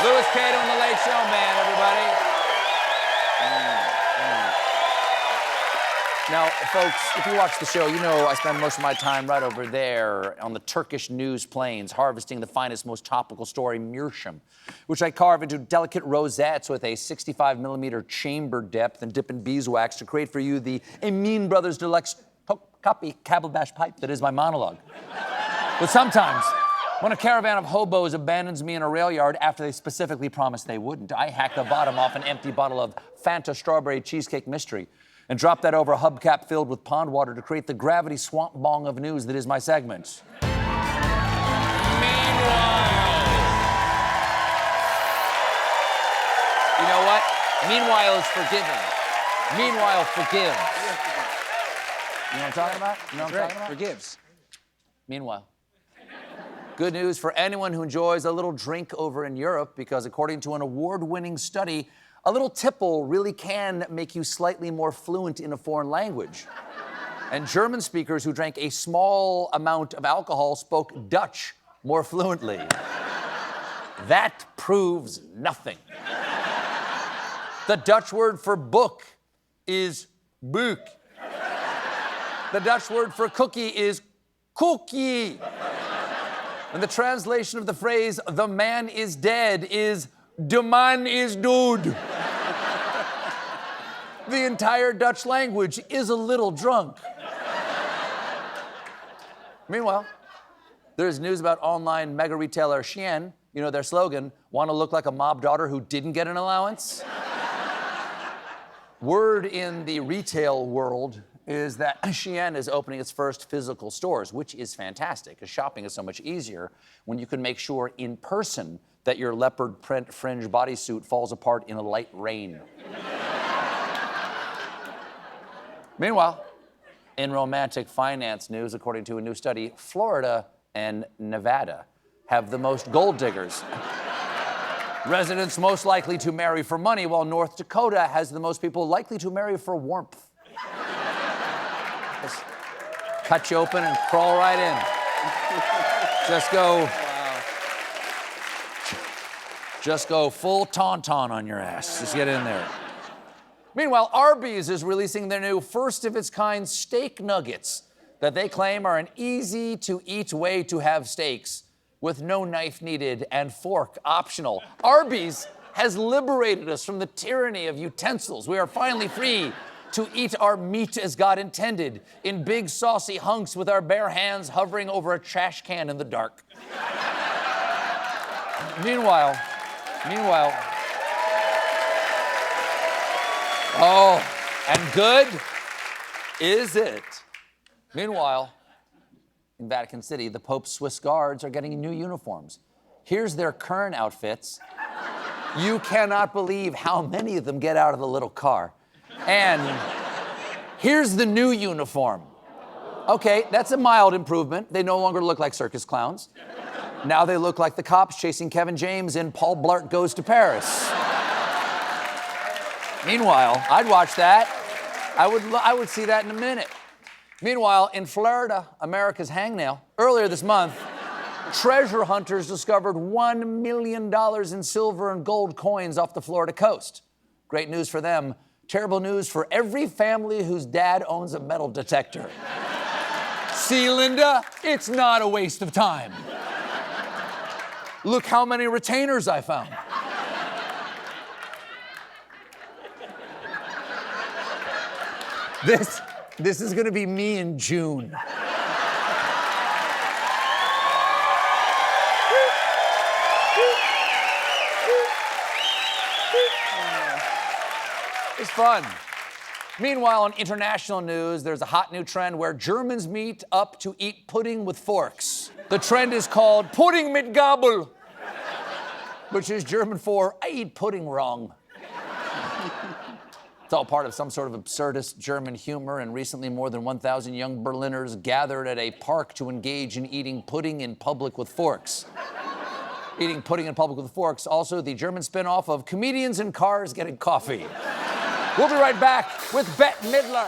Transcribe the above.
Louis Cato and the Late Show, man, everybody. Now, folks, if you watch the show, you know I spend most of my time right over there on the Turkish news plains, harvesting the finest, most topical story, meerschaum, which I carve into delicate rosettes with a 65-millimeter chamber depth and dip in beeswax to create for you the Emin Brothers Deluxe Copy Calabash pipe that is my monologue. But sometimes, when a caravan of hobos abandons me in a rail yard after they specifically promised they wouldn't, I hack the bottom off an empty bottle of Fanta Strawberry Cheesecake Mystery and drop that over a hubcap filled with pond water to create the gravity swamp bong of news that is my segment. You know what? Meanwhile is forgiving. Meanwhile forgives. You know what I'm talking about? You know what I'm talking about? Forgives. Meanwhile. Good news for anyone who enjoys a little drink over in Europe, because according to an award-winning study, a little tipple really can make you slightly more fluent in a foreign language. And German speakers who drank a small amount of alcohol spoke Dutch more fluently. That proves nothing. The Dutch word for book is boek. The Dutch word for cookie is cookie. And the translation of the phrase, the man is dead, is de man is dood. The entire Dutch language is a little drunk. Meanwhile, there's news about online mega retailer Shein. You know their slogan, want to look like a mob daughter who didn't get an allowance? Word in the retail world is that Shein is opening its first physical stores, which is fantastic, because shopping is so much easier when you can make sure in person that your leopard print fringe bodysuit falls apart in a light rain. Meanwhile, in romantic finance news, according to a new study, Florida and Nevada have the most gold diggers. Residents most likely to marry for money, while North Dakota has the most people likely to marry for warmth. Just cut you open and crawl right in. Just go. Wow. Just go full tauntaun on your ass. Just get in there. Meanwhile, Arby's is releasing their new first-of-its-kind steak nuggets that they claim are an easy-to-eat way to have steaks with no knife needed and fork optional. Arby's has liberated us from the tyranny of utensils. We are finally free to eat our meat as God intended, in big saucy hunks with our bare hands hovering over a trash can in the dark. Meanwhile, oh, and good is it. Meanwhile, in Vatican City, the Pope's Swiss guards are getting new uniforms. Here's their current outfits. You cannot believe how many of them get out of the little car. And here's the new uniform. Okay, that's a mild improvement. They no longer look like circus clowns. Now they look like the cops chasing Kevin James in Paul Blart Goes to Paris. Meanwhile, I'd watch that. I would see that in a minute. Meanwhile, in Florida, America's hangnail, earlier this month, treasure hunters discovered $1 million in silver and gold coins off the Florida coast. Great news for them. Terrible news for every family whose dad owns a metal detector. See, Linda, it's not a waste of time. Look how many retainers I found. This is gonna be me in June. It's fun. Meanwhile, in international news, there's a hot new trend where Germans meet up to eat pudding with forks. The trend is called Pudding mit Gabel, which is German for I eat pudding wrong. It's all part of some sort of absurdist German humor, and recently more than 1,000 young Berliners gathered at a park to engage in eating pudding in public with forks. Eating pudding in public with forks, also the German spin-off of Comedians in Cars Getting Coffee. We'll be right back with Bette Midler.